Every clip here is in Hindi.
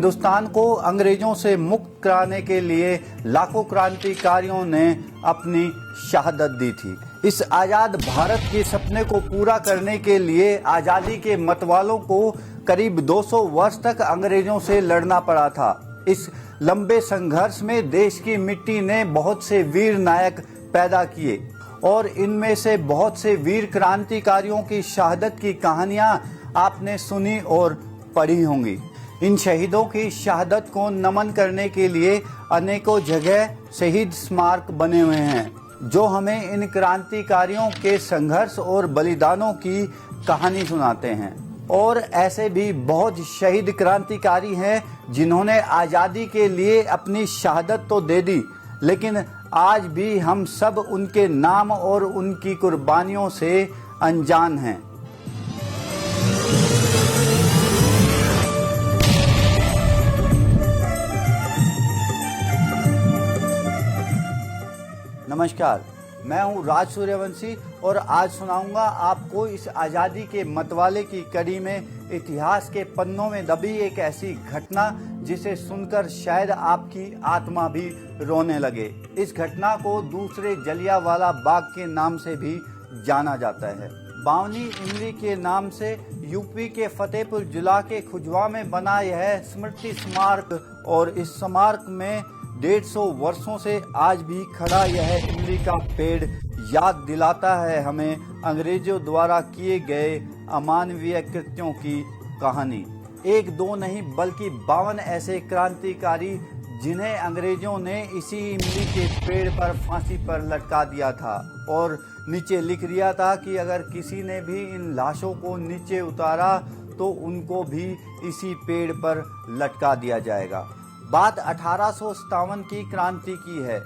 हिंदुस्तान को अंग्रेजों से मुक्त कराने के लिए लाखों क्रांतिकारियों ने अपनी शहादत दी थी। इस आजाद भारत के सपने को पूरा करने के लिए आजादी के मतवालों को करीब 200 वर्ष तक अंग्रेजों से लड़ना पड़ा था। इस लंबे संघर्ष में देश की मिट्टी ने बहुत से वीर नायक पैदा किए और इनमें से बहुत से वीर क्रांतिकारियों की शहादत की कहानियां आपने सुनी और पढ़ी होंगी। इन शहीदों की शहादत को नमन करने के लिए अनेकों जगह शहीद स्मारक बने हुए हैं, जो हमें इन क्रांतिकारियों के संघर्ष और बलिदानों की कहानी सुनाते हैं। और ऐसे भी बहुत शहीद क्रांतिकारी हैं जिन्होंने आज़ादी के लिए अपनी शहादत तो दे दी, लेकिन आज भी हम सब उनके नाम और उनकी कुर्बानियों से अनजान हैं। नमस्कार, मैं हूं राज सूर्यवंशी और आज सुनाऊंगा आपको इस आज़ादी के मतवाले की कड़ी में इतिहास के पन्नों में दबी एक ऐसी घटना जिसे सुनकर शायद आपकी आत्मा भी रोने लगे। इस घटना को दूसरे जलियांवाला बाग के नाम से भी जाना जाता है। बावनी इमली के नाम से यूपी के फतेहपुर जिला के खुजवा में बना यह स्मृति स्मारक और इस स्मारक में 150 वर्षों से आज भी खड़ा यह इमली का पेड़ याद दिलाता है हमें अंग्रेजों द्वारा किए गए अमानवीय कृत्यों की कहानी। एक दो नहीं बल्कि 52 ऐसे क्रांतिकारी जिन्हें अंग्रेजों ने इसी इमली के पेड़ पर फांसी पर लटका दिया था और नीचे लिख दिया था कि अगर किसी ने भी इन लाशों को नीचे उतारा तो उनको भी इसी पेड़ पर लटका दिया जाएगा। बात 1857 की क्रांति की है।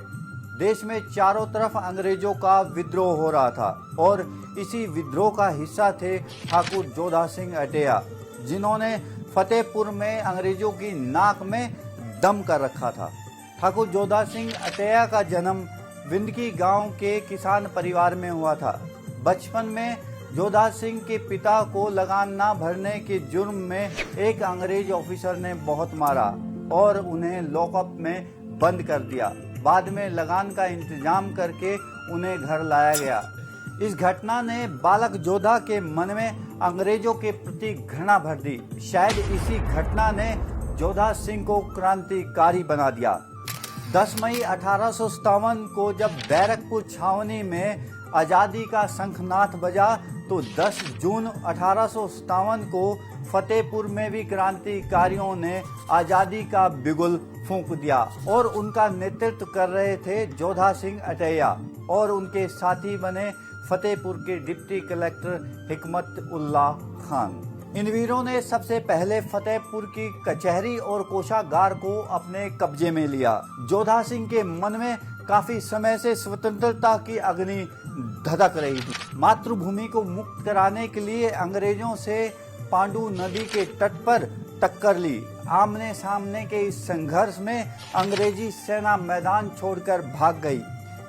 देश में चारों तरफ अंग्रेजों का विद्रोह हो रहा था और इसी विद्रोह का हिस्सा थे ठाकुर जोधा सिंह अटेया, जिन्होंने फतेहपुर में अंग्रेजों की नाक में दम कर रखा था। ठाकुर जोधा सिंह अटेया का जन्म विंदकी गांव के किसान परिवार में हुआ था। बचपन में जोधा सिंह के पिता को लगान न भरने के जुर्म में एक अंग्रेज ऑफिसर ने बहुत मारा और उन्हें लॉकअप में बंद कर दिया। बाद में लगान का इंतजाम करके उन्हें घर लाया गया। इस घटना ने बालक जोधा के मन में अंग्रेजों के प्रति घृणा भर दी। शायद इसी घटना ने जोधा सिंह को क्रांतिकारी बना दिया। 10 मई 1857 को जब बैरकपुर छावनी में आजादी का शंखनाद बजा तो 10 जून 1857 को फतेहपुर में भी क्रांतिकारियों ने आजादी का बिगुल फूंक दिया और उनका नेतृत्व कर रहे थे जोधा सिंह अटेया और उनके साथी बने फतेहपुर के डिप्टी कलेक्टर हिकमत उल्लाह खान। इन वीरों ने सबसे पहले फतेहपुर की कचहरी और कोषागार को अपने कब्जे में लिया। जोधा सिंह के मन में काफी समय से स्वतंत्रता की अग्नि धधक रही थी। मातृभूमि को मुक्त कराने के लिए अंग्रेजों से पांडु नदी के तट पर टक्कर ली। आमने सामने के इस संघर्ष में अंग्रेजी सेना मैदान छोड़कर भाग गई।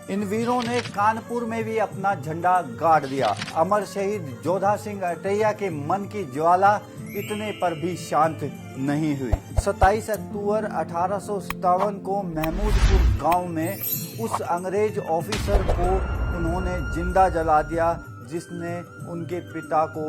इन वीरों ने कानपुर में भी अपना झंडा गाड़ दिया। अमर शहीद जोधा सिंह अटेया के मन की ज्वाला इतने पर भी शांत नहीं हुई। 27 अक्टूबर 1857 को महमूदपुर गांव में उस अंग्रेज ऑफिसर को उन्होंने जिंदा जला दिया जिसने उनके पिता को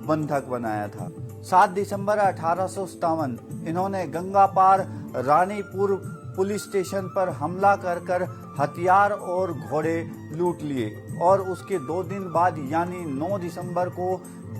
बंधक बनाया था। 7 दिसंबर 1857 इन्होंने गंगा पार रानीपुर पुलिस स्टेशन पर हमला कर हथियार और घोड़े लूट लिए और उसके 2 दिन बाद यानी 9 दिसंबर को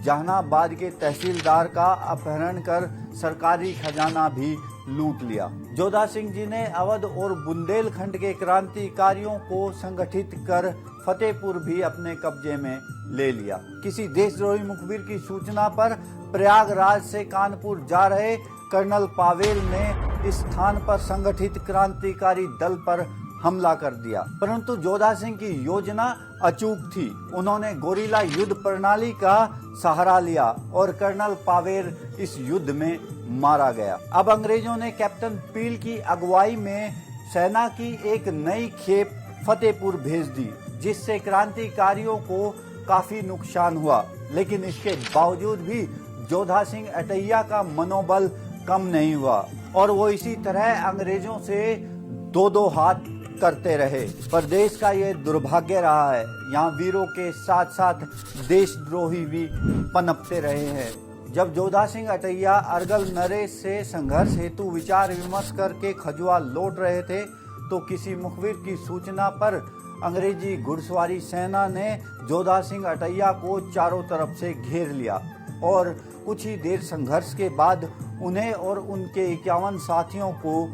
जहानाबाद के तहसीलदार का अपहरण कर सरकारी खजाना भी लूट लिया। जोधा सिंह जी ने अवध और बुंदेलखंड के क्रांतिकारियों को संगठित कर फतेहपुर भी अपने कब्जे में ले लिया। किसी देशद्रोही मुखबिर की सूचना पर प्रयागराज से कानपुर जा रहे कर्नल पावेल ने इस स्थान पर संगठित क्रांतिकारी दल पर हमला कर दिया, परंतु जोधा सिंह की योजना अचूक थी। उन्होंने गोरिल्ला युद्ध प्रणाली का सहारा लिया और कर्नल पावेल इस युद्ध में मारा गया। अब अंग्रेजों ने कैप्टन पील की अगुवाई में सेना की एक नई खेप फतेहपुर भेज दी, जिससे क्रांतिकारियों को काफी नुकसान हुआ, लेकिन इसके बावजूद भी जोधा सिंह अटेया का मनोबल कम नहीं हुआ। और वो इसी तरह अंग्रेजों से दो दो हाथ करते रहे। पर देश का ये दुर्भाग्य रहा है, यहाँ वीरों के साथ साथ देशद्रोही भी पनपते रहे हैं। जब जोधा सिंह अटैया अर्गल नरेश से संघर्ष हेतु विचार विमर्श करके खजुआ लौट रहे थे तो किसी मुखबिर की सूचना पर अंग्रेजी घुड़सवारी सेना ने जोधा सिंह अटैया को चारों तरफ से घेर लिया और कुछ ही देर संघर्ष के बाद उन्हें और उनके 51 साथियों को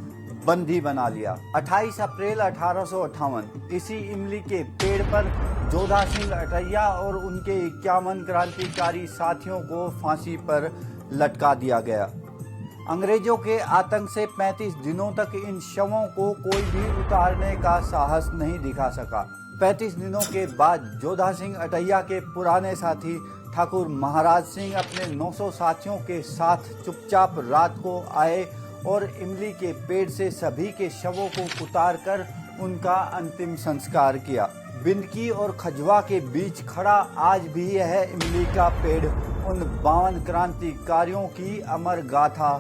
बंदी बना लिया। 28 अप्रैल 1858 इसी इमली के पेड़ पर जोधा सिंह अटैया और उनके 51 क्रांतिकारी साथियों को फांसी पर लटका दिया गया। अंग्रेजों के आतंक से 35 दिनों तक इन शवों को कोई भी उतारने का साहस नहीं दिखा सका। 35 दिनों के बाद जोधा सिंह अटैया के पुराने साथी ठाकुर महाराज सिंह अपने 900 साथियों के साथ चुपचाप रात को आए और इमली के पेड़ से सभी के शवों को उतारकर उनका अंतिम संस्कार किया। बिंदकी और खजुआ के बीच खड़ा आज भी यह इमली का पेड़ उन 52 क्रांतिकारियों की अमर गाथा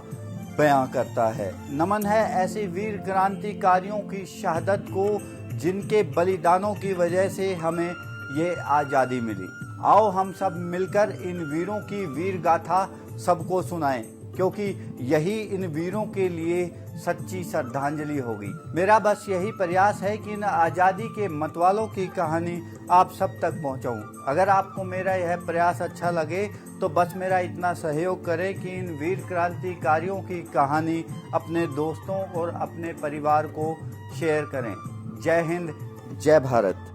बयां करता है। नमन है ऐसे वीर क्रांतिकारियों की शहादत को जिनके बलिदानों की वजह से हमें ये आज़ादी मिली। आओ हम सब मिलकर इन वीरों की वीर गाथा सबको सुनाएं, क्योंकि यही इन वीरों के लिए सच्ची श्रद्धांजलि होगी। मेरा बस यही प्रयास है कि इन आज़ादी के मतवालों की कहानी आप सब तक पहुंचाऊं। अगर आपको मेरा यह प्रयास अच्छा लगे तो बस मेरा इतना सहयोग करें कि इन वीर क्रांतिकारियों की कहानी अपने दोस्तों और अपने परिवार को शेयर करें। जय हिंद, जय भारत।